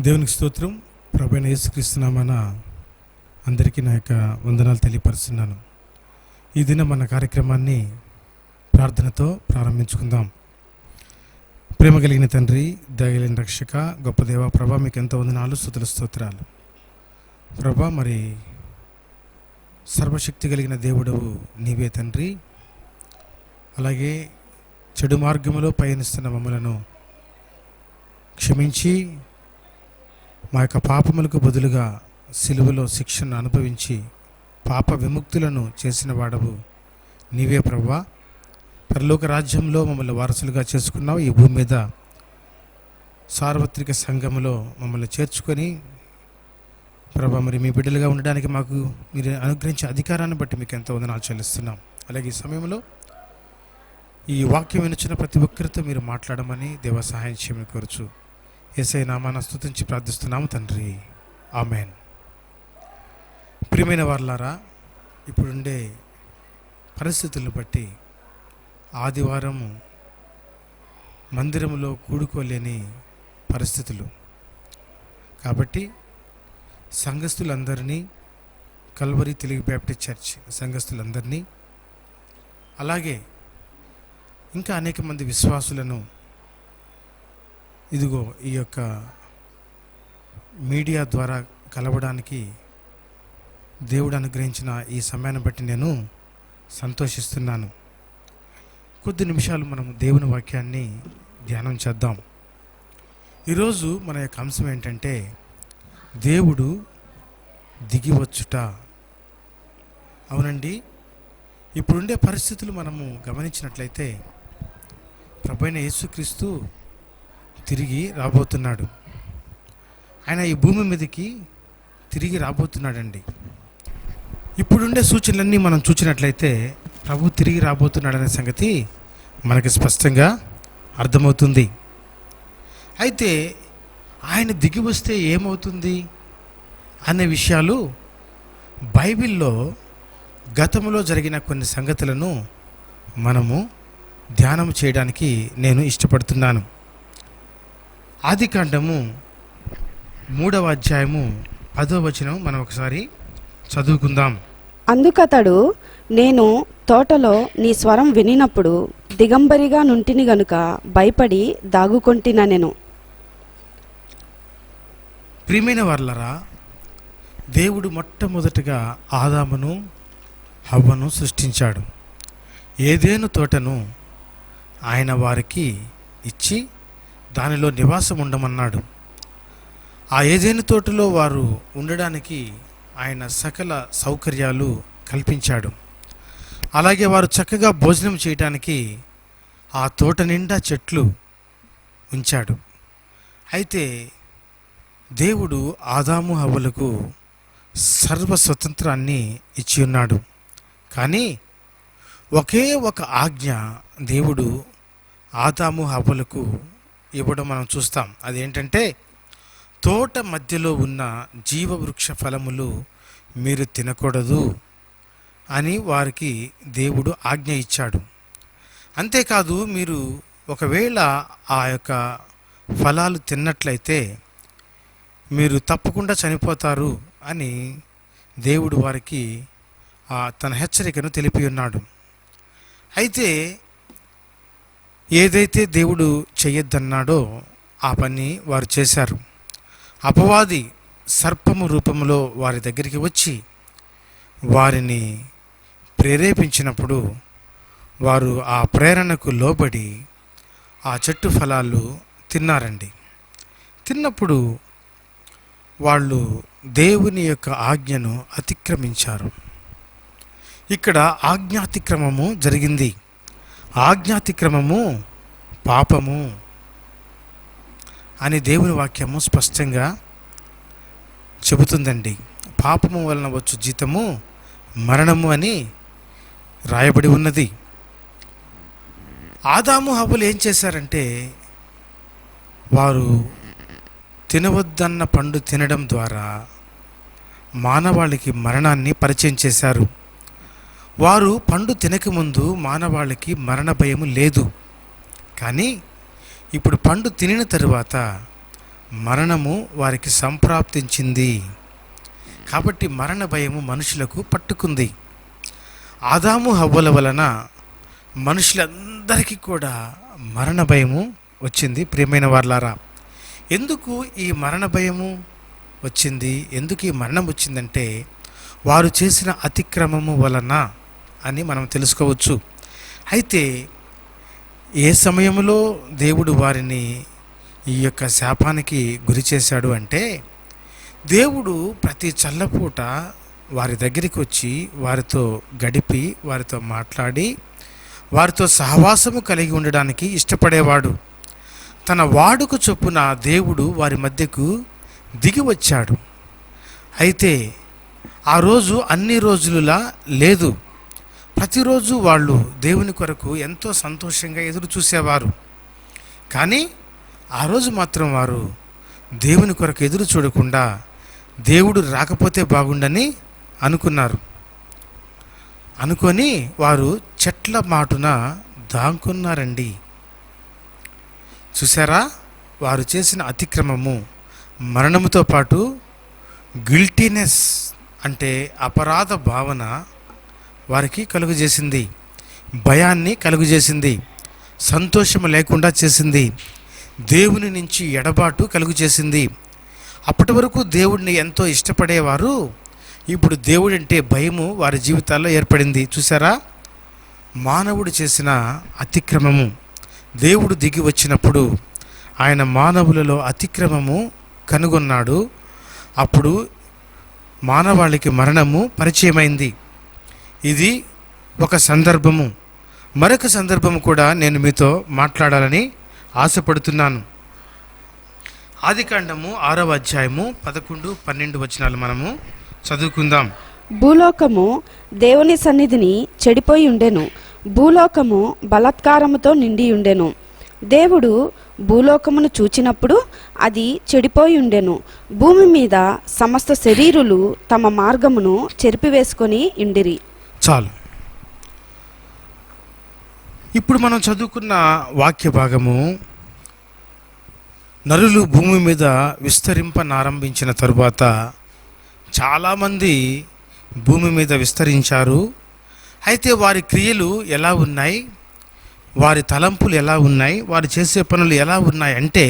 దేవునికి స్తోత్రం. ప్రభువైన యేసుక్రీస్తు నామమున అందరికీ నా యొక్క వందనాలు తెలియపరుస్తున్నాను. ఈ దినం మన కార్యక్రమాన్ని ప్రార్థనతో ప్రారంభించుకుందాం. ప్రేమ కలిగిన తండ్రి, దయగలిగిన రక్షక, గొప్ప దేవ, ప్రభా మీకు ఎంతో వందనాలు, స్తుతులు, స్తోత్రాలు. ప్రభా, మరి సర్వశక్తి కలిగిన దేవుడవు నీవే తండ్రి. అలాగే చెడు మార్గములో పయనిస్తున్న మమ్మలను క్షమించి మా యొక్క పాపములకు బదులుగా సిలువలో శిక్షను అనుభవించి పాప విముక్తులను చేసిన వాడవు నీవే ప్రభువా. పరలోక రాజ్యంలో మమ్మల్ని వారసులుగా చేసుకున్నావు. ఈ భూమి మీద సార్వత్రిక సంఘములో మమ్మల్ని చేర్చుకొని ప్రభా, మరి మీ బిడ్డలుగా ఉండడానికి మాకు మీరు అనుగ్రహించే అధికారాన్ని బట్టి మీకు ఎంతో వందనాలు చెల్లిస్తున్నాం. అలాగే ఈ సమయంలో ఈ వాక్యం వినిచిన ప్రతి ఒక్కరితో మీరు మాట్లాడమని దేవ సహాయం చేయమని కోరుచు యేసయ్య నామాన స్తుతించి ప్రార్థిస్తున్నాము తండ్రి, ఆమెన్. ప్రియమైన వారలారా, ఇప్పుడుండే పరిస్థితులను బట్టి ఆదివారము మందిరంలో కూడుకోలేని పరిస్థితులు కాబట్టి సంఘస్థులందరినీ, కల్వరి తెలుగు బ్యాప్టిస్ట్ చర్చ్ సంఘస్థులందరినీ, అలాగే ఇంకా అనేక మంది విశ్వాసులను ఇదిగో ఈ యొక్క మీడియా ద్వారా కలవడానికి దేవుడు అనుగ్రహించిన ఈ సమయాన్ని బట్టి నేను సంతోషిస్తున్నాను. కొద్ది నిమిషాలు మనం దేవుని వాక్యాన్ని ధ్యానం చేద్దాం. ఈరోజు మన యొక్క అంశం ఏంటంటే దేవుడు దిగివచ్చుట. అవునండి, ఇప్పుడుండే పరిస్థితులు మనము గమనించినట్లయితే ప్రభువైన యేసుక్రీస్తు తిరిగి రాబోతున్నాడు. ఆయన ఈ భూమి మీదకి తిరిగి రాబోతున్నాడండి. ఇప్పుడుండే సూచనలన్నీ మనం చూసినట్లయితే ప్రభు తిరిగి రాబోతున్నాడనే సంగతి మనకి స్పష్టంగా అర్థమవుతుంది. అయితే ఆయన దిగి వస్తే ఏమవుతుంది అనే విషయాలు బైబిల్లో గతంలో జరిగిన కొన్ని సంగతులను మనము ధ్యానం చేయడానికి నేను ఇష్టపడుతున్నాను. ఆదికాండము 3వ అధ్యాయము 10వ వచనం మనం ఒకసారి చదువుకుందాం. అందుకతడు, నేను తోటలో నీ స్వరం వినినప్పుడు దిగంబరిగా నుంటిని గనుక భయపడి దాగుకొంటినెను. ప్రియమైన వారలారా, దేవుడు మొట్టమొదటిగా ఆదామును హవ్వను సృష్టించాడు. ఏదేను తోటను ఆయన వారికి ఇచ్చి దానిలో నివాసం ఉండమన్నాడు. ఆ ఏదేను తోటలో వారు ఉండడానికి ఆయన సకల సౌకర్యాలు కల్పించాడు. అలాగే వారు చక్కగా భోజనం చేయడానికి ఆ తోట నిండా చెట్లు ఉంచాడు. అయితే దేవుడు ఆదాము హవ్వలకు సర్వ స్వతంత్రాన్ని ఇచ్చి ఉన్నాడు. కానీ ఒకే ఒక ఆజ్ఞ దేవుడు ఆదాము హవ్వలకు ఇవ్వడం మనం చూస్తాం. అదేంటంటే, తోట మధ్యలో ఉన్న జీవవృక్ష ఫలములు మీరు తినకూడదు అని వారికి దేవుడు ఆజ్ఞ ఇచ్చాడు. అంతేకాదు, మీరు ఒకవేళ ఆ యొక్క ఫలాలు తిన్నట్లయితే మీరు తప్పకుండా చనిపోతారు అని దేవుడు వారికి తన హెచ్చరికను తెలిపి ఉన్నాడు. అయితే ఏదైతే దేవుడు చెయ్యొద్దన్నాడో ఆ పని వారు చేశారు. అపవాది సర్పము రూపంలో వారి దగ్గరికి వచ్చి వారిని ప్రేరేపించినప్పుడు వారు ఆ ప్రేరణకు లోబడి ఆ చెట్టు ఫలాలు తిన్నారండి. తిన్నప్పుడు వాళ్ళు దేవుని యొక్క ఆజ్ఞను అతిక్రమించారు. ఇక్కడ ఆజ్ఞాతిక్రమము జరిగింది. ఆజ్ఞాతిక్రమము పాపము అని దేవుని వాక్యము స్పష్టంగా చెబుతుందండి. పాపము వలన వచ్చు జీతము మరణము అని రాయబడి ఉన్నది. ఆదాము హవ్వలు ఏం చేశారంటే, వారు తినవద్దన్న పండు తినడం ద్వారా మానవాళికి మరణాన్ని పరిచయం చేశారు. వారు పండు తినకముందు మానవాళికి మరణ భయము లేదు. కానీ ఇప్పుడు పండు తినిన తరువాత మరణము వారికి సంప్రాప్తించింది. కాబట్టి మరణ భయము మనుషులకు పట్టుకుంది. ఆదాము హవ్వల వలన మనుషులందరికీ కూడా మరణ భయము వచ్చింది. ప్రియమైన వారలారా, ఎందుకు ఈ మరణ భయము వచ్చింది, ఎందుకు ఈ మరణం వచ్చిందంటే వారు చేసిన అతిక్రమము వలన అని మనం తెలుసుకోవచ్చు. అయితే ఏ సమయంలో దేవుడు వారిని ఈ యొక్క శాపానికి గురి చేశాడు అంటే, దేవుడు ప్రతి చల్లపూట వారి దగ్గరికి వచ్చి వారితో గడిపి వారితో మాట్లాడి వారితో సహవాసము కలిగి ఉండడానికి ఇష్టపడేవాడు. తన వాడుక చొప్పున దేవుడు వారి మధ్యకు దిగి వచ్చాడు. అయితే ఆ రోజు అన్ని రోజులులా లేదు. ప్రతిరోజు వాళ్ళు దేవుని కొరకు ఎంతో సంతోషంగా ఎదురు చూసేవారు. కానీ ఆ రోజు మాత్రం వారు దేవుని కొరకు ఎదురు చూడకుండా దేవుడు రాకపోతే బాగుండని అనుకొని వారు చెట్ల మాటున దాక్కున్నారండి. చూసారా, వారు చేసిన అతిక్రమము మరణముతో పాటు గిల్టీనెస్ అంటే అపరాధ భావన వారికి కలుగజేసింది, భయాన్ని కలుగజేసింది, సంతోషం లేకుండా చేసింది, దేవుని నుంచి ఎడబాటు కలుగజేసింది. అప్పటి వరకు దేవుడిని ఎంతో ఇష్టపడేవారు, ఇప్పుడు దేవుడంటే భయము వారి జీవితాల్లో ఏర్పడింది. చూసారా, మానవుడు చేసిన అతిక్రమము దేవుడు దిగి వచ్చినప్పుడు ఆయన మానవులలో అతిక్రమము కనుగొన్నాడు. అప్పుడు మానవాళికి మరణము పరిచయమైంది. ఇది ఒక సందర్భము. మరొక సందర్భము కూడా నేను మీతో మాట్లాడాలని ఆశపడుతున్నాను. ఆదికాండము 6వ అధ్యాయము 11, 12 వచనాలు మనము చదువుకుందాం. భూలోకము దేవుని సన్నిధిని చెడిపోయి ఉండెను, భూలోకము బలాత్కారముతో నిండి ఉండెను. దేవుడు భూలోకమును చూచినప్పుడు అది చెడిపోయి ఉండెను, భూమి మీద సమస్త శరీరులు తమ మార్గమును చెరిపివేసుకొని ఉండిరి. చాలు. ఇప్పుడు మనం చదువుకున్న వాక్య భాగము నరులు భూమి మీద విస్తరింపనారంభించిన తరువాత చాలామంది భూమి మీద విస్తరించారు. అయితే వారి క్రియలు ఎలా ఉన్నాయి, వారి తలంపులు ఎలా ఉన్నాయి, వారు చేసే పనులు ఎలా ఉన్నాయి అంటే,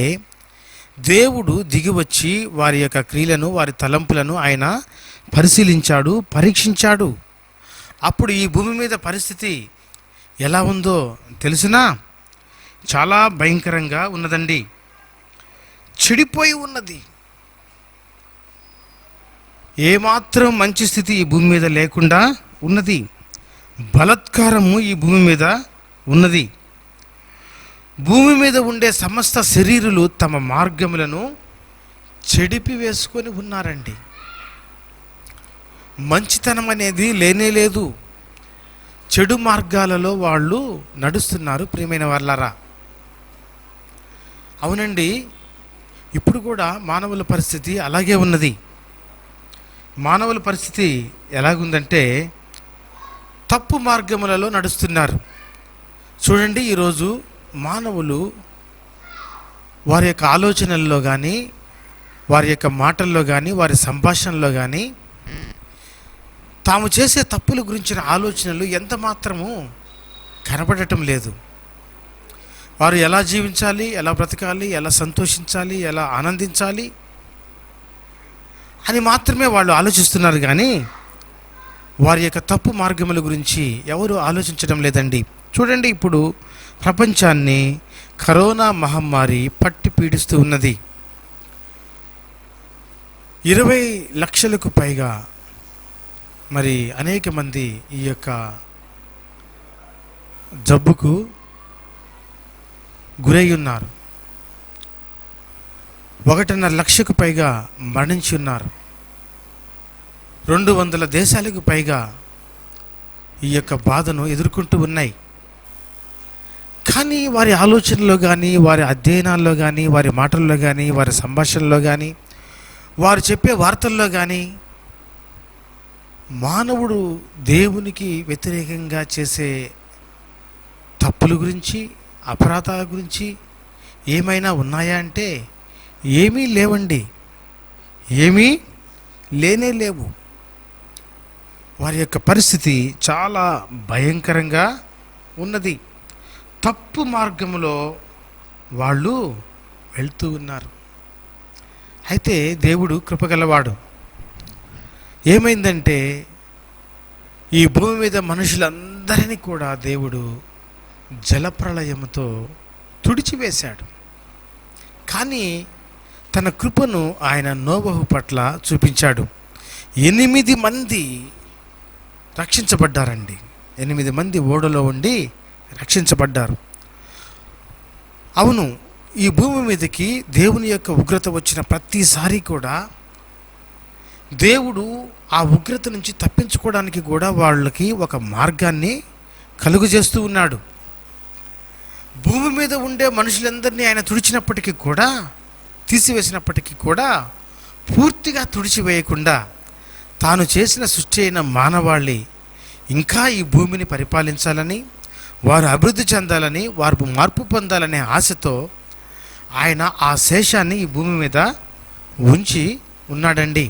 దేవుడు దిగి వచ్చి వారి యొక్క క్రియలను, వారి తలంపులను ఆయన పరిశీలించాడు, పరీక్షించాడు. అప్పుడు ఈ భూమి మీద పరిస్థితి ఎలా ఉందో తెలిసినా చాలా భయంకరంగా ఉన్నదండి. చెడిపోయి ఉన్నది. ఏమాత్రం మంచి స్థితి ఈ భూమి మీద లేకుండా ఉన్నది. బలాత్కారము ఈ భూమి మీద ఉన్నది. భూమి మీద ఉండే సమస్త శరీరులు తమ మార్గములను చెడిపి వేసుకొని ఉన్నారండి. మంచితనం అనేది లేనేలేదు. చెడు మార్గాలలో వాళ్ళు నడుస్తున్నారు. ప్రియమైన వాళ్ళారా, అవునండి, ఇప్పుడు కూడా మానవుల పరిస్థితి అలాగే ఉన్నది. మానవుల పరిస్థితి ఎలాగుందంటే తప్పు మార్గములలో నడుస్తున్నారు. చూడండి, ఈరోజు మానవులు వారి యొక్క ఆలోచనల్లో కానీ, వారి యొక్క మాటల్లో కానీ, వారి సంభాషణలో కానీ తాము చేసే తప్పుల గురించిన ఆలోచనలు ఎంత మాత్రము కనబడటం లేదు. వారు ఎలా జీవించాలి, ఎలా బ్రతకాలి, ఎలా సంతోషించాలి, ఎలా ఆనందించాలి అని మాత్రమే వాళ్ళు ఆలోచిస్తున్నారు. కానీ వారి యొక్క తప్పు మార్గముల గురించి ఎవరు ఆలోచించడం లేదండి. చూడండి, ఇప్పుడు ప్రపంచాన్ని కరోనా మహమ్మారి పట్టి పీడిస్తూ ఉన్నది. 20 లక్షలకు పైగా మరి అనేక మంది ఈ యొక్క జబ్బుకు గురై ఉన్నారు. 1.5 లక్షకు పైగా మరణించి ఉన్నారు. 200 దేశాలకు పైగా ఈ యొక్క బాధను ఎదుర్కొంటూ ఉన్నాయి. కానీ వారి ఆలోచనలో కానీ, వారి అధ్యయనాల్లో కానీ, వారి మాటల్లో కానీ, వారి సంభాషణలో కానీ, వారు చెప్పే వార్తల్లో కానీ మానవుడు దేవునికి వ్యతిరేకంగా చేసే తప్పుల గురించి, అపరాధాల గురించి ఏమైనా ఉన్నాయా అంటే ఏమీ లేవండి, ఏమీ లేనే లేవు. వారి యొక్క పరిస్థితి చాలా భయంకరంగా ఉన్నది. తప్పు మార్గంలో వాళ్ళు వెళ్తూ ఉన్నారు. అయితే దేవుడు కృపగలవాడు. ఏమైందంటే ఈ భూమి మీద మనుషులందరినీ కూడా దేవుడు జలప్రళయముతో తుడిచివేశాడు. కానీ తన కృపను ఆయన నోవహు పట్ల చూపించాడు. 8 మంది రక్షించబడ్డారండి. 8 మంది ఓడలో ఉండి రక్షించబడ్డారు. అవును, ఈ భూమి మీదకి దేవుని యొక్క ఉగ్రత వచ్చిన ప్రతిసారి కూడా దేవుడు ఆ ఉగ్రత నుంచి తప్పించుకోవడానికి కూడా వాళ్ళకి ఒక మార్గాన్ని కలుగజేస్తూ ఉన్నాడు. భూమి మీద ఉండే మనుషులందరినీ ఆయన తుడిచినప్పటికీ కూడా, తీసివేసినప్పటికీ కూడా పూర్తిగా తుడిచివేయకుండా తాను చేసిన సృష్టి అయిన మానవాళి ఇంకా ఈ భూమిని పరిపాలించాలని, వారు అభివృద్ధి చెందాలని, వారు మార్పు పొందాలనే ఆశతో ఆయన ఆ శేషాన్ని ఈ భూమి మీద ఉంచి ఉన్నాడండి.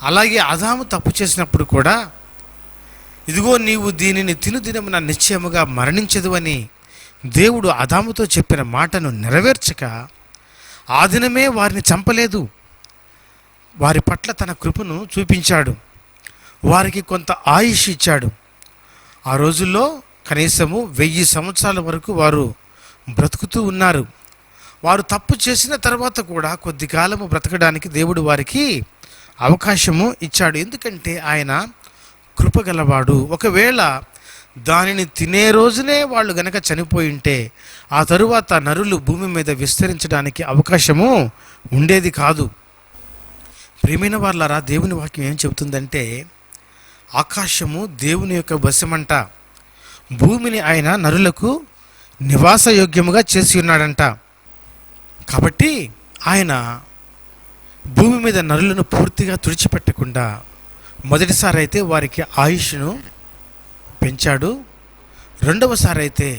అలాగే ఆదాము తప్పు చేసినప్పుడు కూడా, ఇదిగో నీవు దీనిని తినుదినమున నిశ్చయముగా మరణించదు అని దేవుడు ఆదాముతో చెప్పిన మాటను నెరవేర్చక ఆ దినమే వారిని చంపలేదు. వారి పట్ల తన కృపను చూపించాడు. వారికి కొంత ఆయుష్ ఇచ్చాడు. ఆ రోజుల్లో కనీసము 1000 సంవత్సరాల వరకు వారు బ్రతుకుతూ ఉన్నారు. వారు తప్పు చేసిన తర్వాత కూడా కొద్ది కాలము బ్రతకడానికి దేవుడు వారికి అవకాశము ఇచ్చాడు. ఎందుకంటే ఆయన కృపగలవాడు. ఒకవేళ దానిని తినే రోజునే వాళ్ళు గనక చనిపోయి ఉంటే ఆ తరువాత నరులు భూమి మీద విస్తరించడానికి అవకాశము ఉండేది కాదు. ప్రియమైన వాళ్ళారా, దేవుని వాక్యం ఏం చెబుతుందంటే, ఆకాశము దేవుని యొక్క వశమంట, భూమిని ఆయన నరులకు నివాసయోగ్యముగా చేసి ఉన్నాడంట. కాబట్టి ఆయన భూమి మీద నరులను పూర్తిగా తుడిచిపెట్టకుండా మొదటిసారి అయితే వారికి ఆయుష్ను పెంచాడు. రెండవసారి అయితే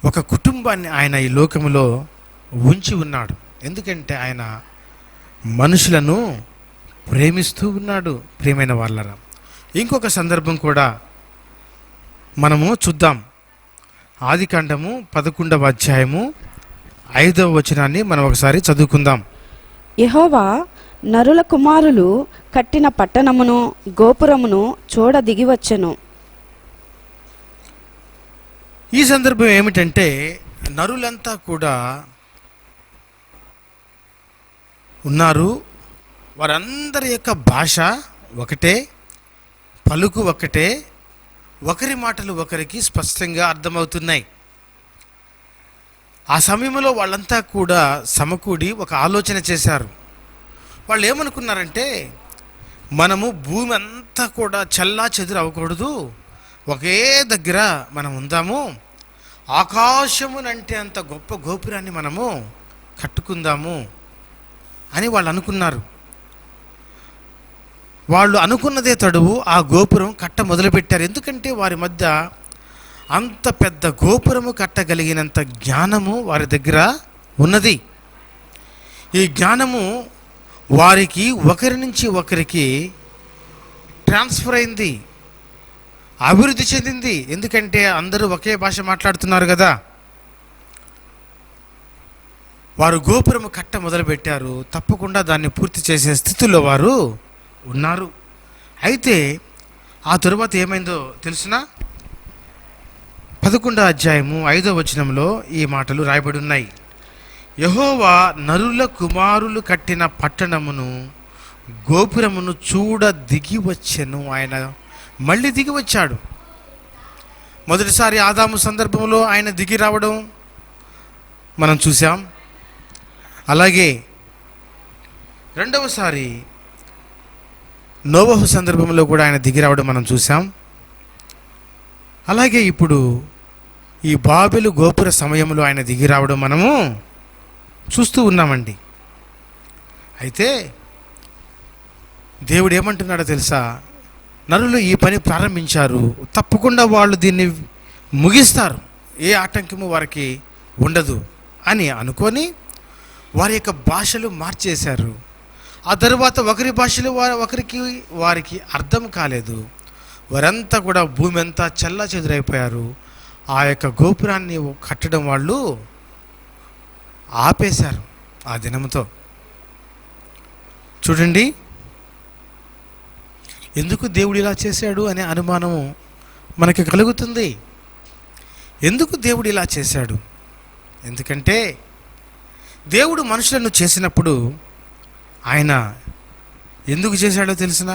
ఒక కుటుంబాన్ని ఆయన ఈ లోకములో ఉంచి ఉన్నాడు. ఎందుకంటే ఆయన మనుషులను ప్రేమిస్తూ ఉన్నాడు. ప్రియమైన వాళ్ళరా, ఇంకొక సందర్భం కూడా మనము చూద్దాం. ఆదికాండము 11వ అధ్యాయము 5వ వచనాన్ని మనం ఒకసారి చదువుకుందాం. యెహోవా నరుల కుమారులు కట్టిన పట్టణమును గోపురమును చూడ దిగివచ్చెను. ఈ సందర్భం ఏమిటంటే, నరులంతా కూడా ఉన్నారు. వారందరి యొక్క భాష ఒకటే, పలుకు ఒకటే, ఒకరి మాటలు ఒకరికి స్పష్టంగా అర్థమవుతున్నాయి. ఆ సమయంలో వాళ్ళంతా కూడా సమకూడి ఒక ఆలోచన చేశారు. వాళ్ళు ఏమనుకున్నారంటే, మనము భూమి అంతా కూడా చల్లా చెదురు అవ్వకూడదు, ఒకే దగ్గర మనం ఉందాము, ఆకాశమునంటే అంత గొప్ప గోపురాన్ని మనము కట్టుకుందాము అని వాళ్ళు అనుకున్నారు. వాళ్ళు అనుకున్నదే తడువు ఆ గోపురం కట్ట మొదలుపెట్టారు. ఎందుకంటే వారి మధ్య అంత పెద్ద గోపురము కట్టగలిగినంత జ్ఞానము వారి దగ్గర ఉన్నది. ఈ జ్ఞానము వారికి ఒకరి నుంచి ఒకరికి ట్రాన్స్ఫర్ అయింది, అభివృద్ధి చెందింది. ఎందుకంటే అందరూ ఒకే భాష మాట్లాడుతున్నారు కదా. వారు గోపురము కట్ట మొదలుపెట్టారు. తప్పకుండా దాన్ని పూర్తి చేసే స్థితిలో వారు ఉన్నారు. అయితే ఆ తరువాత ఏమైందో తెలుసునా? 11వ అధ్యాయము 5వ వచనంలో ఈ మాటలు రాయబడి ఉన్నాయి. యెహోవా నరుల కుమారులు కట్టిన పట్టణమును గోపురమును చూడ దిగి వచ్చెను. ఆయన మళ్ళీ దిగి వచ్చాడు. మొదటిసారి ఆదాము సందర్భంలో ఆయన దిగి రావడం మనం చూసాం. అలాగే రెండవసారి నోవహు సందర్భంలో కూడా ఆయన దిగి రావడం మనం చూసాం. అలాగే ఇప్పుడు ఈ బాబెలు గోపుర సమయంలో ఆయన దిగి రావడం మనము చూస్తూ ఉన్నామండి. అయితే దేవుడు ఏమంటున్నాడో తెలుసా? నరులు ఈ పని ప్రారంభించారు, తప్పకుండా వాళ్ళు దీన్ని ముగిస్తారు, ఏ ఆటంకము వారికి ఉండదు అని అనుకొని వారి యొక్క భాషలు మార్చేశారు. ఆ తరువాత ఒకరి భాషలు వారికి అర్థం కాలేదు. వారంతా కూడా భూమి అంతా చెల్లా చెదురైపోయారు. ఆ యొక్క గోపురాన్ని కట్టడం వాళ్ళు ఆపేశారు ఆ దినంతో. చూడండి, ఎందుకు దేవుడు ఇలా చేశాడు అనే అనుమానం మనకి కలుగుతుంది. ఎందుకు దేవుడు ఇలా చేశాడు? ఎందుకంటే దేవుడు మనుషులను చేసినప్పుడు ఆయన ఎందుకు చేశాడో తెలిసిన?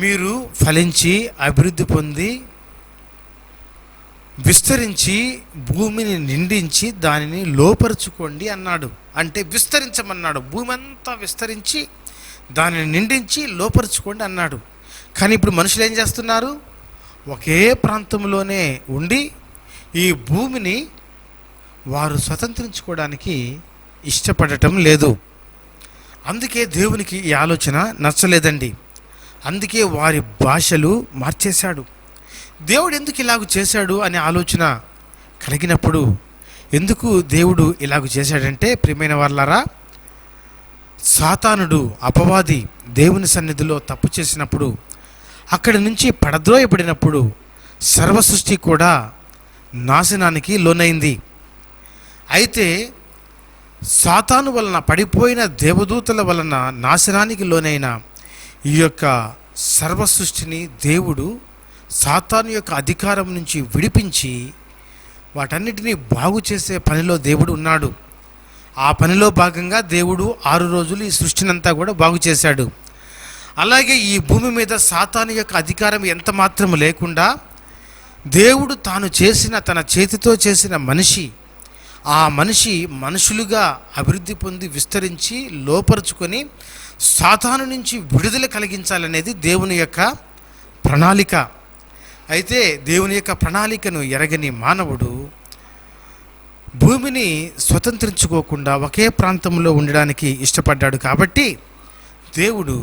మీరు ఫలించి అభివృద్ధి పొంది విస్తరించి భూమిని నిండించి దానిని లోపరుచుకోండి అన్నాడు. అంటే విస్తరించమన్నాడు. భూమి అంతా విస్తరించి దానిని నిండించి లోపరుచుకోండి అన్నాడు. కానీ ఇప్పుడు మనుషులు ఏం చేస్తున్నారు? ఒకే ప్రాంతంలోనే ఉండి ఈ భూమిని వారు స్వతంత్రించుకోవడానికి ఇష్టపడటం లేదు. అందుకే దేవునికి ఈ ఆలోచన నచ్చలేదండి. అందుకే వారి భాషలు మార్చేశాడు. దేవుడు ఎందుకు ఇలాగ చేశాడు అనే ఆలోచన కలిగినప్పుడు, ఎందుకు దేవుడు ఇలాగ చేశాడంటే, ప్రియమైన వాళ్ళారా, సాతానుడు అపవాది దేవుని సన్నిధిలో తప్పు చేసినప్పుడు, అక్కడి నుంచి పడద్రోయబడినప్పుడు సర్వ సృష్టి కూడా నాశనానికి లోనైంది. అయితే సాతాను వలన పడిపోయిన దేవదూతల వలన నాశనానికి లోనైన ఈ యొక్క సర్వ సృష్టిని దేవుడు సాతాను యొక్క అధికారం నుంచి విడిపించి వాటన్నిటినీ బాగు చేసే పనిలో దేవుడు ఉన్నాడు. ఆ పనిలో భాగంగా దేవుడు 6 రోజులు ఈ సృష్టినంతా కూడా బాగు చేశాడు. అలాగే ఈ భూమి మీద సాతాను యొక్క అధికారం ఎంత మాత్రం లేకుండా దేవుడు తాను చేసిన, తన చేతితో చేసిన ఆ మనిషి మనుషులుగా అభివృద్ధి పొంది విస్తరించి లోపరుచుకొని సాతాను నుంచి విడుదల కలిగించాలనేది దేవుని యొక్క ప్రణాళిక. అయితే దేవుని యొక్క ప్రణాళికను ఎరగని మానవుడు భూమిని స్వతంత్రించుకోకుండా ఒకే ప్రాంతంలో ఉండడానికి ఇష్టపడ్డాడు. కాబట్టి దేవుడు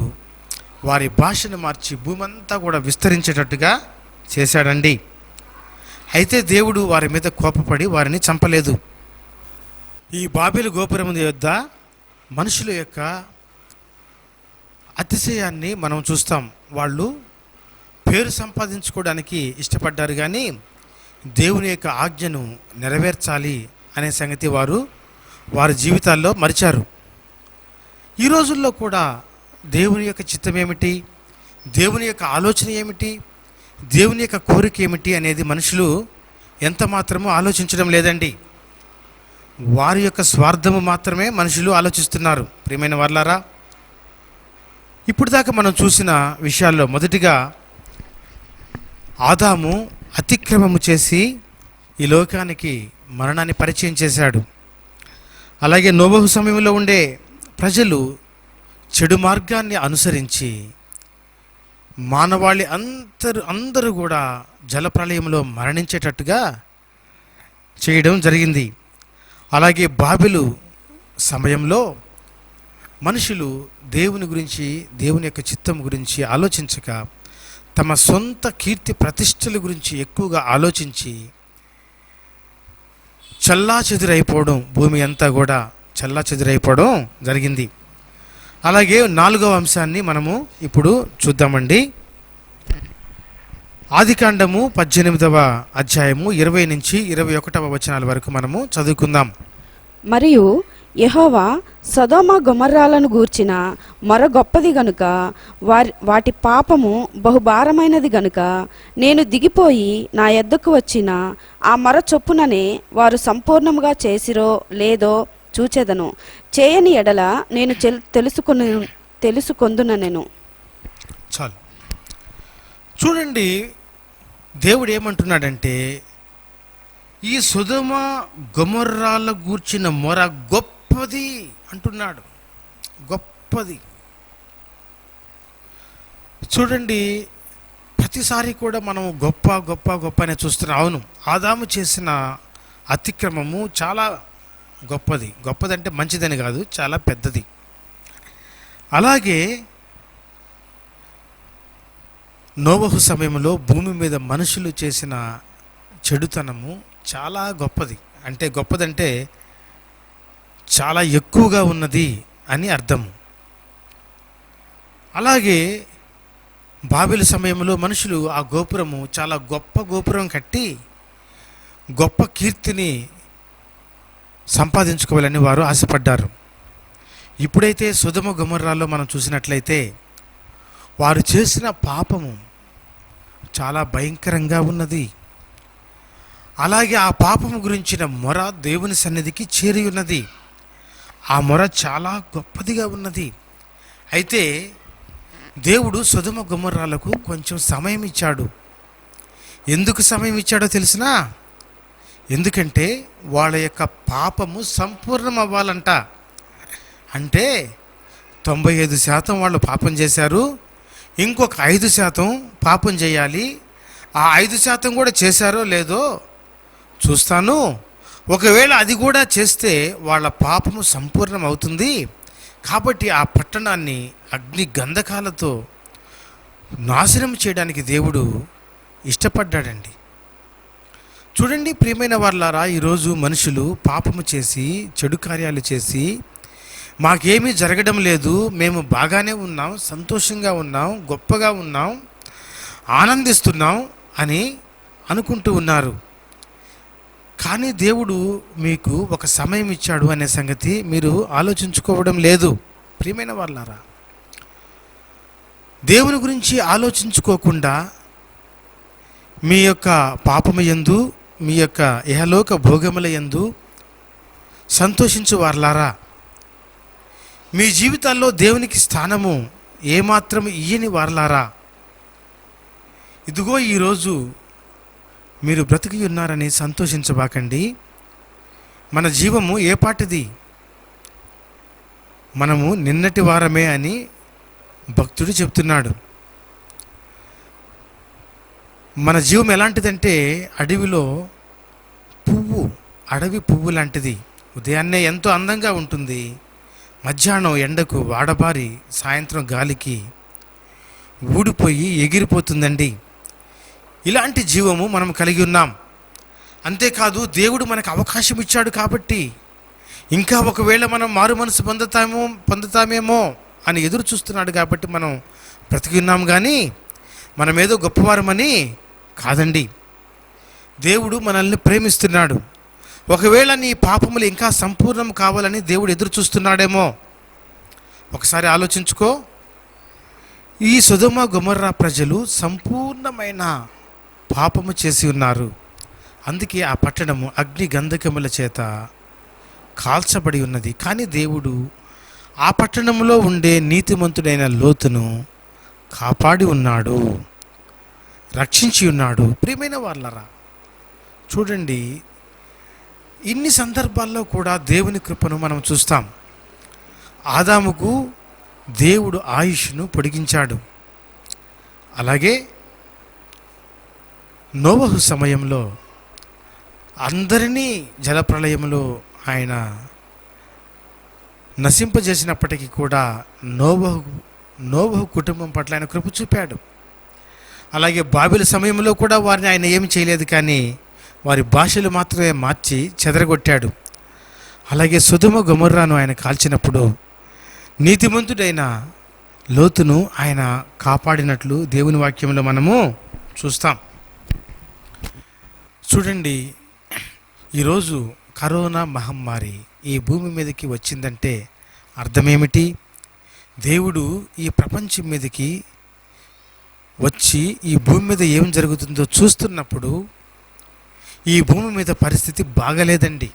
వారి భాషను మార్చి భూమి అంతా కూడా విస్తరించేటట్టుగా చేశాడండి. అయితే దేవుడు వారి మీద కోపపడి వారిని చంపలేదు. ఈ బాబెలు గోపురం యొద్ద మనుషుల యొక్క అతిశయాన్ని మనం చూస్తాం. వాళ్ళు పేరు సంపాదించుకోవడానికి ఇష్టపడ్డారు, కానీ దేవుని యొక్క ఆజ్ఞను నెరవేర్చాలి అనే సంగతి వారి జీవితాల్లో మరిచారు. ఈ రోజుల్లో కూడా దేవుని యొక్క చిత్తం ఏమిటి, దేవుని యొక్క ఆలోచన ఏమిటి, దేవుని యొక్క కోరిక ఏమిటి అనేది మనుషులు ఎంత మాత్రమూ ఆలోచించడం లేదండి. వారి యొక్క స్వార్థము మాత్రమే మనుషులు ఆలోచిస్తున్నారు. ప్రియమైన వాళ్ళారా, ఇప్పుడు దాకా మనం చూసిన విషయాల్లో మొదటిగా ఆదాము అతిక్రమము చేసి ఈ లోకానికి మరణాన్ని పరిచయం చేశాడు. అలాగే నోబహు సమయంలో ఉండే ప్రజలు చెడు మార్గాన్ని అనుసరించి మానవాళి అందరూ కూడా జలప్రళయంలో మరణించేటట్టుగా చేయడం జరిగింది. అలాగే బాబెలు సమయంలో మనుషులు దేవుని గురించి, దేవుని యొక్క చిత్తం గురించి ఆలోచించక తమ సొంత కీర్తి ప్రతిష్టల గురించి ఎక్కువగా ఆలోచించి చెల్లాచెదురైపోవడం, భూమి అంతా కూడా చెల్లాచెదురైపోవడం జరిగింది. అలాగే 4వ అంశాన్ని మనము ఇప్పుడు చూద్దామండి. ఆదికాండము 18వ అధ్యాయము 20 నుంచి 21వ వచనాల వరకు మనము చదువుకుందాం. మరియు యెహోవా సొదొమ గొమొర్రాలను గూర్చిన మొర గొప్పది గనుక వాటి పాపము బహుభారమైనది గనుక నేను దిగిపోయి నా యొద్దకు వచ్చిన ఆ మొర చొప్పుననే వారు సంపూర్ణముగా చేసిరో లేదో చూచెదను. చేయని ఎడల నేను తెలుసుకొందునెను. చాలు. చూడండి, దేవుడు ఏమంటున్నాడంటే, ఈ సొదొమ గొమొర్రాల గూర్చిన మొర గొప్పది అంటున్నాడు. గొప్పది. చూడండి, ప్రతిసారి కూడా మనం గొప్ప గొప్ప గొప్ప అనే చూస్తున్నాం. అవును, ఆదాము చేసిన అతిక్రమము చాలా గొప్పది. గొప్పదంటే మంచిదని కాదు, చాలా పెద్దది. అలాగే నోవహు సమయంలో భూమి మీద మనుషులు చేసిన చెడుతనము చాలా గొప్పది. అంటే గొప్పదంటే చాలా ఎక్కువగా ఉన్నది అని అర్థం. అలాగే బాబెలు సమయంలో మనుషులు ఆ గోపురము చాలా గొప్ప గోపురం కట్టి గొప్ప కీర్తిని సంపాదించుకోవాలని వారు ఆశపడ్డారు. ఇప్పుడైతే సొదొమ గొమొర్రాలో మనం చూసినట్లయితే వారు చేసిన పాపము చాలా భయంకరంగా ఉన్నది. అలాగే ఆ పాపము గురించిన మొర దేవుని సన్నిధికి చేరి ఉన్నది. ఆ మొర చాలా గొప్పదిగా ఉన్నది. అయితే దేవుడు సొదొమ గొమొర్రాలకు కొంచెం సమయం ఇచ్చాడు. ఎందుకు సమయం ఇచ్చాడో తెలిసినా? ఎందుకంటే వాళ్ళ యొక్క పాపము సంపూర్ణం అవ్వాలంట. అంటే 95% వాళ్ళు పాపం చేశారు, ఇంకొక 5% పాపం చేయాలి. ఆ 5% కూడా చేశారో లేదో చూస్తాను. ఒకవేళ అది కూడా చేస్తే వాళ్ళ పాపము సంపూర్ణం అవుతుంది. కాబట్టి ఆ పట్టణాన్ని అగ్ని గంధకాలతో నాశనం చేయడానికి దేవుడు ఇష్టపడ్డాడండి. చూడండి ప్రియమైన వాళ్ళారా, ఈరోజు మనుషులు పాపము చేసి చెడు కార్యాలు చేసి మాకేమీ జరగడం లేదు, మేము బాగానే ఉన్నాం, సంతోషంగా ఉన్నాం, గొప్పగా ఉన్నాం, ఆనందిస్తున్నాం అని అనుకుంటూ ఉన్నారు. కానీ దేవుడు మీకు ఒక సమయం ఇచ్చాడు అనే సంగతి మీరు ఆలోచించుకోవడం లేదు. ప్రియమైన వాళ్ళారా, దేవుని గురించి ఆలోచించుకోకుండా మీ యొక్క పాపము యందు మీ యొక్క ఇహలోక భోగముల యందు సంతోషించు వారలారా, మీ జీవితాల్లో దేవునికి స్థానము ఏమాత్రం ఇయ్యని వారలారా, ఇదిగో ఈరోజు మీరు బ్రతికి ఉన్నారని సంతోషించబాకండి. మన జీవము ఏ పాటిది? మనము నిన్నటి వారమే అని భక్తుడు చెప్తున్నాడు. మన జీవం ఎలాంటిదంటే అడవిలో పువ్వు, అడవి పువ్వు లాంటిది. ఉదయాన్నే ఎంతో అందంగా ఉంటుంది, మధ్యాహ్నం ఎండకు వాడబారి సాయంత్రం గాలికి ఊడిపోయి ఎగిరిపోతుందండి. ఇలాంటి జీవము మనం కలిగి ఉన్నాం. అంతేకాదు దేవుడు మనకు అవకాశం ఇచ్చాడు కాబట్టి ఇంకా ఒకవేళ మనం మారు మనసు పొందుతామేమో అని ఎదురు చూస్తున్నాడు కాబట్టి మనం బ్రతికి ఉన్నాం. కానీ మనమేదో గొప్పవారమని కాదండి. దేవుడు మనల్ని ప్రేమిస్తున్నాడు. ఒకవేళ నీ పాపములు ఇంకా సంపూర్ణం కావాలని దేవుడు ఎదురు చూస్తున్నాడేమో. ఒకసారి ఆలోచించుకో. ఈ సొదొమ గొమొర్రా ప్రజలు సంపూర్ణమైన పాపము చేసి ఉన్నారు. అందుకే ఆ పట్టణము అగ్ని గంధకముల చేత కాల్చబడి ఉన్నది. కానీ దేవుడు ఆ పట్టణంలో ఉండే నీతిమంతుడైన లోతును కాపాడి ఉన్నాడు, రక్షించి ఉన్నాడు. ప్రియమైన వాళ్ళరా, చూడండి, ఇన్ని సందర్భాల్లో కూడా దేవుని కృపను మనం చూస్తాం. ఆదాముకు దేవుడు ఆయుష్ను పొడిగించాడు. అలాగే నోవహు సమయంలో అందరినీ జలప్రళయంలో ఆయన నశింపజేసినప్పటికీ కూడా నోవహు కుటుంబం పట్ల ఆయన కృప చూపాడు. అలాగే బాబెలు సమయంలో కూడా వారిని ఆయన ఏమి చేయలేదు, కానీ వారి భాషలు మాత్రమే మార్చి చెదరగొట్టాడు. అలాగే సొదొమ గొమొర్రాను ఆయన కాల్చినప్పుడు నీతిమంతుడైన లోతును ఆయన కాపాడినట్లు దేవుని వాక్యంలో మనము చూస్తాం. చూడండి, ఈరోజు కరోనా మహమ్మారి ఈ భూమి మీదకి వచ్చిందంటే అర్థమేమిటి? దేవుడు ఈ ప్రపంచం మీదకి వచ్చి ఈ భూమి మీద ఏం జరుగుతుందో చూస్తున్నప్పుడు ఈ భూమి మీద పరిస్థితి బాగలేదండి.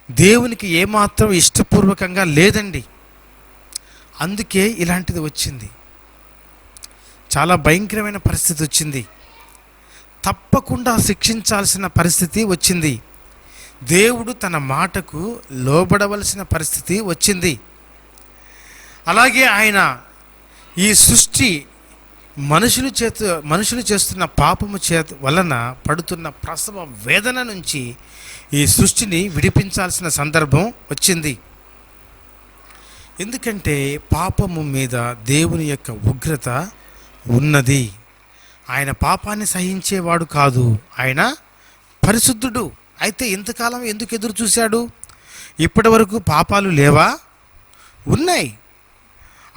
దేవునికి ఏమాత్రం ఇష్టపూర్వకంగా లేదండి. అందుకే ఇలాంటిది వచ్చింది. చాలా భయంకరమైన పరిస్థితి వచ్చింది. తప్పకుండా శిక్షించాల్సిన పరిస్థితి వచ్చింది. దేవుడు తన మాటకు లోబడవలసిన పరిస్థితి వచ్చింది. అలాగే ఆయన ఈ సృష్టి మనుషులు చేస్తున్న పాపము వలన పడుతున్న ప్రసవ వేదన నుంచి ఈ సృష్టిని విడిపించాల్సిన సందర్భం వచ్చింది. ఎందుకంటే పాపము మీద దేవుని యొక్క ఉగ్రత ఉన్నది. ఆయన పాపాన్ని సహించేవాడు కాదు, ఆయన పరిశుద్ధుడు. అయితే ఇంతకాలం ఎందుకు ఎదురు చూశాడు? ఇప్పటి వరకు పాపాలు లేవా? ఉన్నాయి.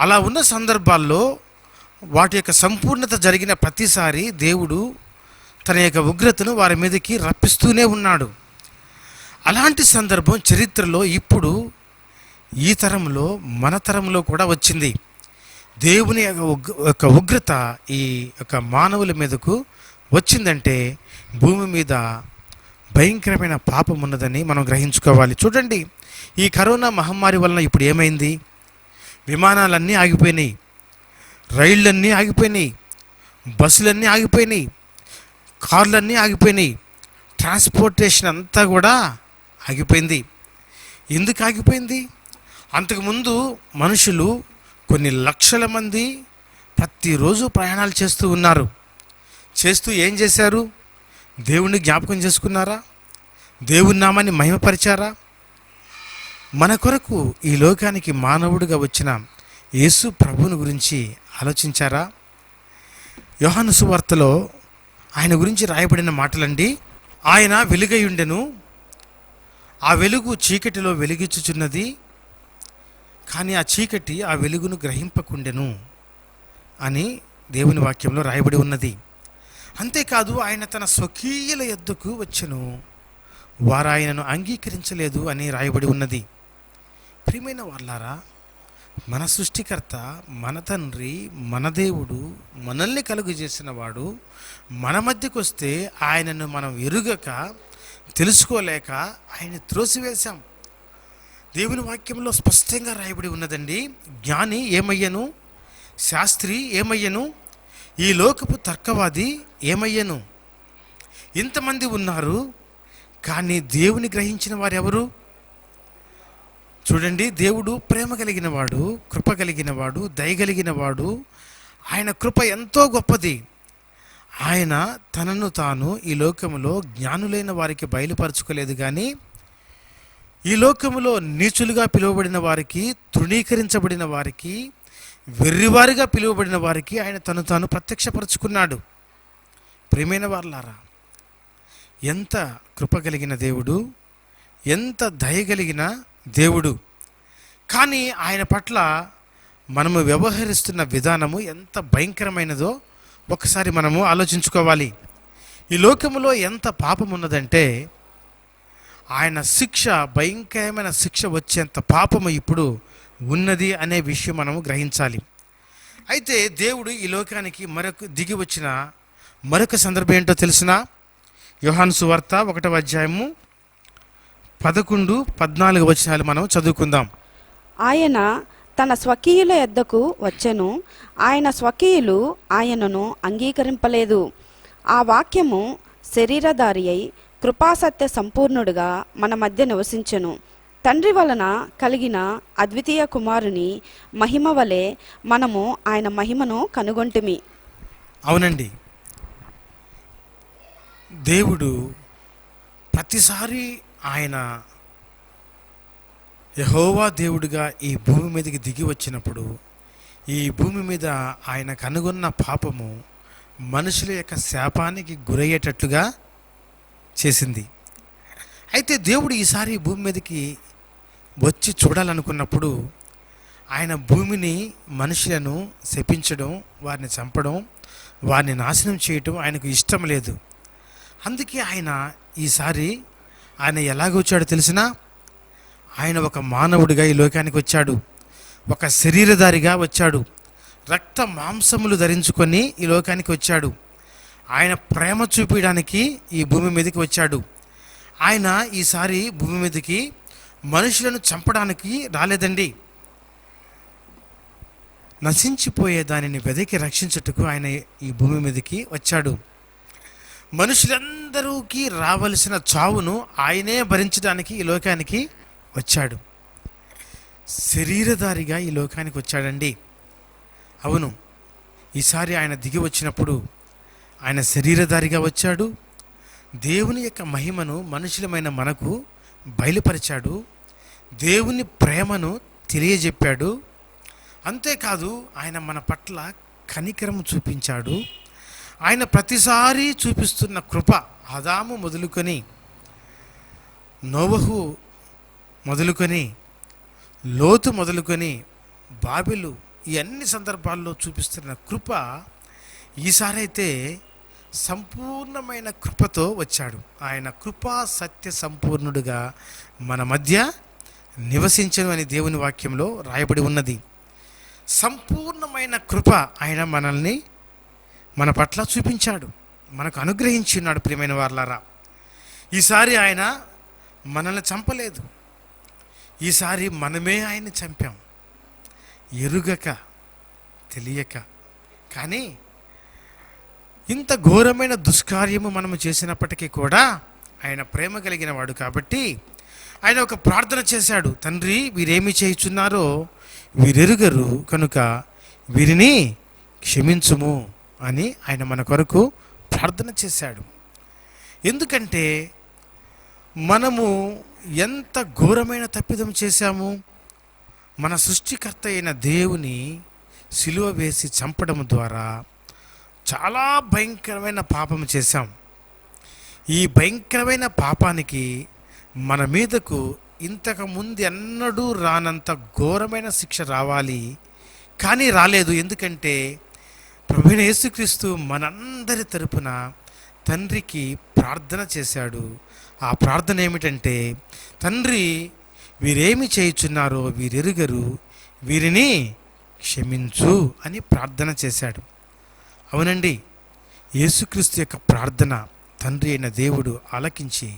అలా ఉన్న సందర్భాల్లో వాటి యొక్క సంపూర్ణత జరిగిన ప్రతిసారి దేవుడు తన యొక్క ఉగ్రతను వారి మీదకి రప్పిస్తూనే ఉన్నాడు. అలాంటి సందర్భం చరిత్రలో ఇప్పుడు ఈ తరంలో, మన తరంలో కూడా వచ్చింది. దేవుని యొక్క ఉగ్రత ఈ యొక్క మానవుల మీదకు వచ్చిందంటే భూమి మీద భయంకరమైన పాపం ఉన్నదని మనం గ్రహించుకోవాలి. చూడండి, ఈ కరోనా మహమ్మారి వలన ఇప్పుడు ఏమైంది? విమానాలన్నీ ఆగిపోయినాయి, రైళ్ళన్నీ ఆగిపోయినాయి, బస్సులన్నీ ఆగిపోయినాయి, కార్లన్నీ ఆగిపోయినాయి, ట్రాన్స్పోర్టేషన్ అంతా కూడా ఆగిపోయింది. ఎందుకు ఆగిపోయింది? అంతకుముందు మనుషులు కొన్ని లక్షల మంది ప్రతిరోజు ప్రయాణాలు చేస్తూ ఉన్నారు. చేస్తూ ఏం చేశారు? దేవుణ్ణి జ్ఞాపకం చేసుకున్నారా? దేవుని నామాన్ని మహిమపరిచారా? మన కొరకు ఈ లోకానికి మానవుడిగా వచ్చిన యేసు ప్రభువుని గురించి ఆలోచించారా? యోహాను సువార్తలో ఆయన గురించి రాయబడిన మాటలండి. ఆయన వెలుగయుండెను, ఆ వెలుగు చీకటిలో వెలిగించుచున్నది, కానీ ఆ చీకటి ఆ వెలుగును గ్రహింపకుండెను అని దేవుని వాక్యంలో రాయబడి ఉన్నది. అంతేకాదు, ఆయన తన స్వకీయుల యొద్దకు వచ్చెను, వారు ఆయనను అంగీకరించలేదు అని రాయబడి ఉన్నది. ప్రియమైన వాళ్ళారా, మన సృష్టికర్త, మన తండ్రి, మన దేవుడు, మనల్ని కలుగు చేసిన వాడు మన మధ్యకు వస్తే ఆయనను మనం ఎరుగక, తెలుసుకోలేక ఆయన త్రోసివేశాం. దేవుని వాక్యంలో స్పష్టంగా రాయబడి ఉన్నదండి. జ్ఞాని ఏమయ్యను? శాస్త్రి ఏమయ్యను? ఈ లోకపు తర్కవాది ఏమయ్యను? ఇంతమంది ఉన్నారు, కానీ దేవుని గ్రహించిన వారు ఎవరు? చూడండి, దేవుడు ప్రేమ కలిగిన వాడు, కృప కలిగిన వాడు, దయగలిగిన వాడు. ఆయన కృప ఎంతో గొప్పది. ఆయన తనను తాను ఈ లోకములో జ్ఞానులైన వారికి బయలుపరచుకోలేదు, కానీ ఈ లోకములో నీచులుగా పిలువబడిన వారికి, తృణీకరించబడిన వారికి, వెర్రివారిగా పిలువబడిన వారికి ఆయన తను తాను ప్రత్యక్షపరుచుకున్నాడు. ప్రియమైన వారలారా, ఎంత కృప కలిగిన దేవుడు, ఎంత దయగలిగిన దేవుడు. కానీ ఆయన పట్ల మనము వ్యవహరిస్తున్న విధానము ఎంత భయంకరమైనదో ఒకసారి మనము ఆలోచించుకోవాలి. ఈ లోకములో ఎంత పాపం ఉన్నదంటే ఆయన శిక్ష, భయంకరమైన శిక్ష వచ్చేంత పాపము ఇప్పుడు ఉన్నది అనే విషయం మనము గ్రహించాలి. అయితే దేవుడు ఈ లోకానికి దిగి వచ్చిన మరొక సందర్భం ఏంటో తెలిసిన? యోహాను సువార్త 1వ అధ్యాయము 11-14 వచనాలు మనం చదువుకుందాం. ఆయన తన స్వకీయుల యొద్దకు వచ్చెను, ఆయన స్వకీయులు ఆయనను అంగీకరింపలేదు. ఆ వాక్యము శరీరధారి అయి కృపాసత్య సంపూర్ణుడుగా మన మధ్య నివసించెను. తండ్రి వలన కలిగిన అద్వితీయ కుమారుని మహిమ వలె మనము ఆయన మహిమను కనుగొంటిమి. అవునండి, దేవుడు ప్రతిసారి ఆయన యెహోవా దేవుడిగా ఈ భూమి మీదకి దిగి వచ్చినప్పుడు ఈ భూమి మీద ఆయన కనుగొన్న పాపము మనుషుల యొక్క శాపానికి గురయ్యేటట్లుగా చేసింది. అయితే దేవుడు ఈసారి భూమి మీదకి వచ్చి చూడాలనుకున్నప్పుడు ఆయన భూమిని, మనుషులను శపించడం, వారిని చంపడం, వారిని నాశనం చేయటం ఆయనకు ఇష్టం లేదు. అందుకే ఆయన ఈసారి ఆయన ఎలాగొచ్చాడో తెలిసినా? ఆయన ఒక మానవుడిగా ఈ లోకానికి వచ్చాడు, ఒక శరీరధారిగా వచ్చాడు, రక్త మాంసములు ధరించుకొని ఈ లోకానికి వచ్చాడు. ఆయన ప్రేమ చూపించడానికి ఈ భూమి మీదకి వచ్చాడు. ఆయన ఈసారి భూమి మీదకి మనుషులను చంపడానికి రాలేదండి, నశించిపోయే దానిని వెదకి రక్షించుటకు ఆయన ఈ భూమి మీదకి వచ్చాడు. మనుషులందరికీ రావలసిన చావును ఆయనే భరించడానికి ఈ లోకానికి వచ్చాడు. శరీరధారిగా ఈ లోకానికి వచ్చాడండి. అవును, ఈసారి ఆయన దిగి వచ్చినప్పుడు ఆయన శరీరధారిగా వచ్చాడు. దేవుని యొక్క మహిమను మనుషులమైన మనకు బయలుపరిచాడు. దేవుని ప్రేమను తెలియజెప్పాడు. అంతేకాదు, ఆయన మన పట్ల కనికరము చూపించాడు. ఆయన ప్రతిసారి చూపిస్తున్న కృప, ఆదాము మొదలుకొని నోవహు మొదలుకొని, లోతు మొదలుకొని, బాబెలు, ఈ అన్ని సందర్భాల్లో చూపిస్తున్న కృప ఈసారైతే సంపూర్ణమైన కృపతో వచ్చాడు. ఆయన కృపా సత్య సంపూర్ణుడుగా మన మధ్య నివసించను అని దేవుని వాక్యంలో రాయబడి ఉన్నది. సంపూర్ణమైన కృప ఆయన మనల్ని మన పట్ల చూపించాడు, మనకు అనుగ్రహించి ఉన్నాడు. ప్రియమైన వారలారా, ఈసారి ఆయన మనల్ని చంపలేదు, ఈసారి మనమే ఆయన్ని చంపాం, ఎరుగక తెలియక. కానీ ఇంత ఘోరమైన దుష్కార్యము మనము చేసినప్పటికీ కూడా ఆయన ప్రేమ కలిగిన వాడు కాబట్టి ఆయన ఒక ప్రార్థన చేశాడు. తండ్రి, వీరేమి చేయుచున్నారో వీరెరుగరు కనుక వీరిని క్షమించుము అని ఆయన మన కొరకు ప్రార్థన చేశాడు. ఎందుకంటే మనము ఎంత ఘోరమైన తప్పిదం చేశాము. మన సృష్టికర్త అయిన దేవుని సిలువ వేసి చంపడం ద్వారా చాలా భయంకరమైన పాపం చేశాం. ఈ భయంకరమైన పాపానికి మన మీదకు ఇంతకు ముందు ఎన్నడూ రానంత ఘోరమైన శిక్ష రావాలి, కానీ రాలేదు. ఎందుకంటే ప్రభువైన యేసుక్రీస్తు మనందరి తరపున తండ్రికి ప్రార్థన చేశాడు. ఆ ప్రార్థన ఏమిటంటే, తండ్రి, వీరేమి చేయుచున్నారో వీరెరుగరు, వీరిని క్షమించు అని ప్రార్థన చేశాడు. అవునండి, యేసుక్రీస్తు యొక్క ప్రార్థన తండ్రి అయిన దేవుడు ఆలకించి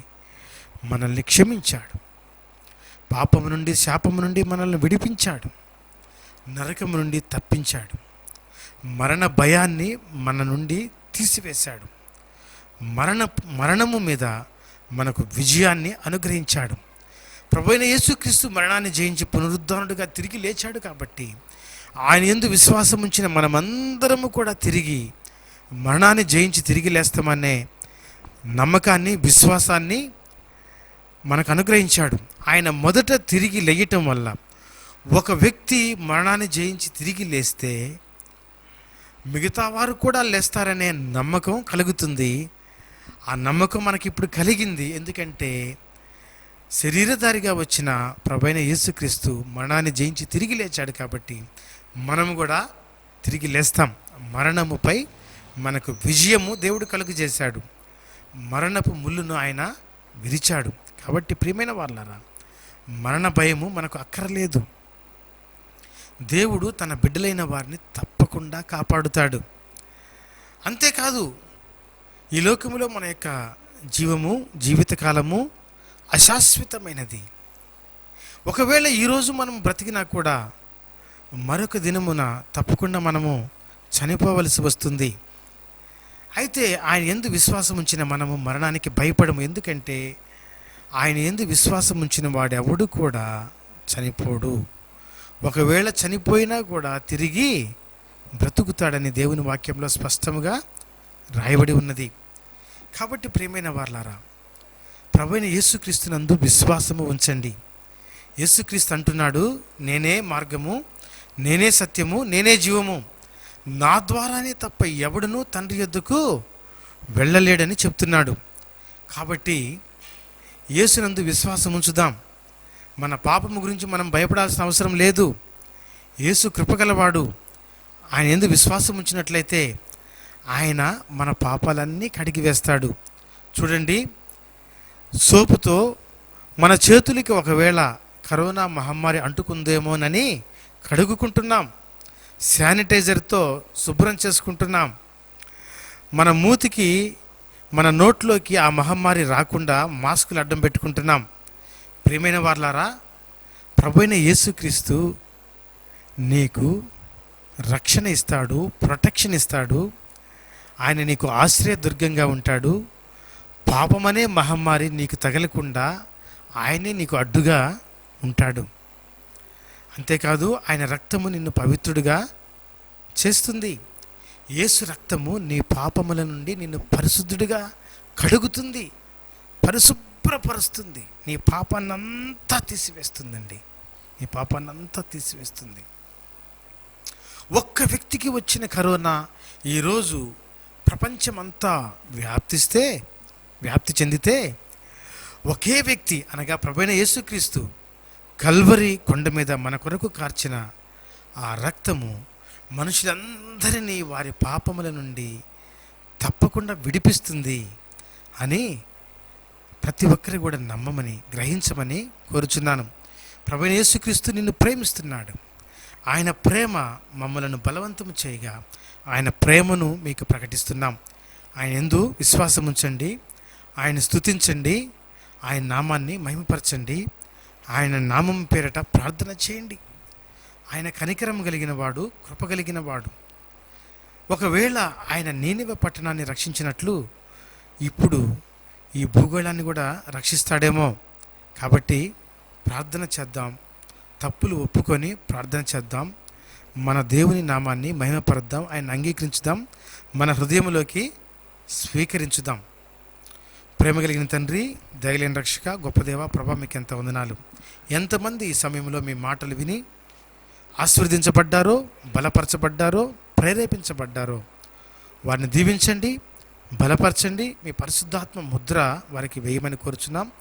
మనల్ని క్షమించాడు. పాపము నుండి, శాపము నుండి మనల్ని విడిపించాడు, నరకము నుండి తప్పించాడు, మరణ భయాన్ని మన నుండి తీసివేశాడు, మరణము మీద మనకు విజయాన్ని అనుగ్రహించాడు. ప్రభువైన యేసుక్రీస్తు మరణాన్ని జయించి పునరుద్ధానుడిగా తిరిగి లేచాడు కాబట్టి ఆయన యందు విశ్వాసం ఉంచిన మనమందరము కూడా తిరిగి మరణాన్ని జయించి తిరిగి లేస్తామనే నమ్మకాన్ని, విశ్వాసాన్ని మనకు అనుగ్రహించాడు. ఆయన మొదట తిరిగి లేయటం వల్ల ఒక వ్యక్తి మరణాన్ని జయించి తిరిగి లేస్తే మిగతా వారు కూడా లేస్తారనే నమ్మకం కలుగుతుంది. ఆ నమ్మకం మనకి ఇప్పుడు కలిగింది. ఎందుకంటే శరీరధారిగా వచ్చిన ప్రభువైన యేసుక్రీస్తు మరణాన్ని జయించి తిరిగి లేచాడు కాబట్టి మనము కూడా తిరిగి లేస్తాం. మరణముపై మనకు విజయము దేవుడు కలుగజేశాడు. మరణపు ముళ్ళును ఆయన విరిచాడు. కాబట్టి ప్రియమైన వాళ్ళారా, మరణ భయము మనకు అక్కర్లేదు. దేవుడు తన బిడ్డలైన వారిని తప్పకుండా కాపాడుతాడు. అంతేకాదు, ఈ లోకములో మన యొక్క జీవితకాలము అశాశ్వతమైనది. ఒకవేళ ఈరోజు మనం బ్రతికినా కూడా మరొక దినమున తప్పకుండా మనము చనిపోవలసి వస్తుంది. అయితే ఆయన యందు విశ్వాసం ఉంచిన మనము మరణానికి భయపడము. ఎందుకంటే ఆయన యందు విశ్వాసం ఉంచిన వాడెవడు కూడా చనిపోడు. ఒకవేళ చనిపోయినా కూడా తిరిగి బ్రతుకుతాడని దేవుని వాక్యంలో స్పష్టముగా రాయబడి ఉన్నది. కాబట్టి ప్రియమైన వారలారా, ప్రభువైన యేసుక్రీస్తునందు విశ్వాసము ఉంచండి. యేసుక్రీస్తు అంటున్నాడు, నేనే మార్గము, నేనే సత్యము, నేనే జీవము, నా ద్వారానే తప్ప ఎవడునూ తండ్రి యొద్దకు వెళ్ళలేడని చెప్తున్నాడు. కాబట్టి యేసునందు విశ్వాసం ఉంచుదాం. మన పాపము గురించి మనం భయపడాల్సిన అవసరం లేదు. యేసు కృపగలవాడు. ఆయన యందు విశ్వాసం ఉంచినట్లయితే ఆయన మన పాపాలన్నీ కడిగి వేస్తాడు. చూడండి, సోపుతో మన చేతులకి ఒకవేళ కరోనా మహమ్మారి అంటుకుందేమోనని కడుగుకుంటున్నాం, శానిటైజర్తో శుభ్రం చేసుకుంటున్నాం. మన మూతికి, మన నోట్లోకి ఆ మహమ్మారి రాకుండా మాస్కులు అడ్డం పెట్టుకుంటున్నాం. ప్రియమైన వారలారా, ప్రభువైన యేసుక్రీస్తు నీకు రక్షణ ఇస్తాడు, ప్రొటెక్షన్ ఇస్తాడు. ఆయన నీకు ఆశ్రయదుర్గంగా ఉంటాడు. పాపమనే మహమ్మారి నీకు తగలకుండా ఆయనే నీకు అడ్డుగా ఉంటాడు. అంతేకాదు, ఆయన రక్తము నిన్ను పవిత్రుడిగా చేస్తుంది. యేసు రక్తము నీ పాపముల నుండి నిన్ను పరిశుద్ధుడిగా కడుగుతుంది, పరిశుభ్రపరుస్తుంది. నీ పాపాన్నంతా తీసివేస్తుందండి, నీ పాపాన్నంతా తీసివేస్తుంది. ఒక్క వ్యక్తికి వచ్చిన కరోనా ఈరోజు ప్రపంచమంతా వ్యాప్తి చెందితే ఒకే వ్యక్తి అనగా ప్రభువైన యేసుక్రీస్తు కల్వరి కొండ మీద మన కొరకు కార్చిన ఆ రక్తము మనుషులందరినీ వారి పాపముల నుండి తప్పకుండా విడిపిస్తుంది అని ప్రతి ఒక్కరి కూడా నమ్మమని, గ్రహించమని కోరుచున్నాను. ప్రభువైన యేసుక్రీస్తు నిన్ను ప్రేమిస్తున్నాడు. ఆయన ప్రేమ మమ్మలను బలవంతము చేయగా ఆయన ప్రేమను మీకు ప్రకటిస్తున్నాం. ఆయన యందు విశ్వాసం ఉంచండి, ఆయన స్తుతించండి, ఆయన నామాన్ని మహిమపరచండి, ఆయన నామం పేరట ప్రార్థన చేయండి. ఆయన కనికరం కలిగిన వాడు, కృప కలిగిన వాడు. ఒకవేళ ఆయన నీనివే పట్టణాన్ని రక్షించినట్లు ఇప్పుడు ఈ భూగోళాన్ని కూడా రక్షిస్తాడేమో. కాబట్టి ప్రార్థన చేద్దాం, తప్పులు ఒప్పుకొని ప్రార్థన చేద్దాం, మన దేవుని నామాన్ని మహిమపరుద్దాం, ఆయన అంగీకరించుదాం, మన హృదయంలోకి స్వీకరించుదాం. ప్రేమ కలిగిన తండ్రి, దయలేని రక్షక, గొప్ప దేవ, ప్రభా మీకు ఎంత వందనాలు. ఎంతమంది ఈ సమయంలో మీ మాటలు విని ఆశీర్వదించబడ్డారో, బలపరచబడ్డారో, ప్రేరేపించబడ్డారో వారిని దీవించండి, బలపరచండి. మీ పరిశుద్ధాత్మ ముద్ర వారికి వేయమని కోరుచున్నాం.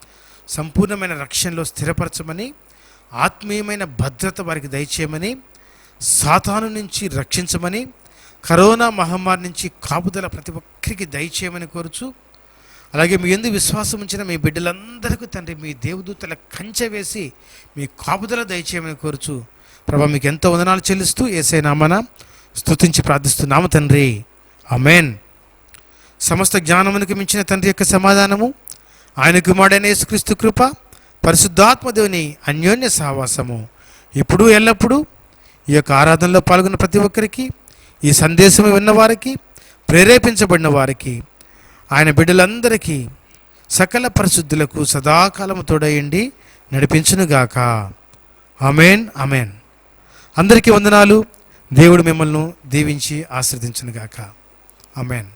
సంపూర్ణమైన రక్షణలో స్థిరపరచమని, ఆత్మీయమైన భద్రత వారికి దయచేయమని, సాతాను నుంచి రక్షించమని, కరోనా మహమ్మారి నుంచి కాపుదల ప్రతి ఒక్కరికి దయచేయమని కోరుచు, అలాగే మీ యందు విశ్వాసం ఉంచిన మీ బిడ్డలందరికీ తండ్రి మీ దేవదూతల కంచె వేసి మీ కాపుదల దయచేయమని కోరుచు, ప్రభా మీకు ఎంతో వందనాలు చెల్లిస్తూ యేసయ్య నామమున స్తుతించి ప్రార్థిస్తున్నాము తండ్రి. ఆమేన్. సమస్త జ్ఞానమునకు మించిన తండ్రి యొక్క సమాధానము, ఆయన కుమారుడైన యేసుక్రీస్తు కృప, పరిశుద్ధాత్మ దేవుని అన్యోన్య సహవాసము ఇప్పుడు ఎల్లప్పుడూ ఈ యొక్క ఆరాధనలో పాల్గొన్న ప్రతి ఒక్కరికి, ఈ సందేశం విన్న వారికి, ప్రేరేపించబడిన వారికి, ఆయన బిడ్డలందరికీ, సకల పరిశుద్ధులకు సదాకాలము తోడయండి నడిపించునుగాక. ఆమేన్, ఆమేన్. అందరికీ వందనాలు. దేవుడు మిమ్మల్ని దీవించి ఆశీర్వదించునుగాక. ఆమేన్.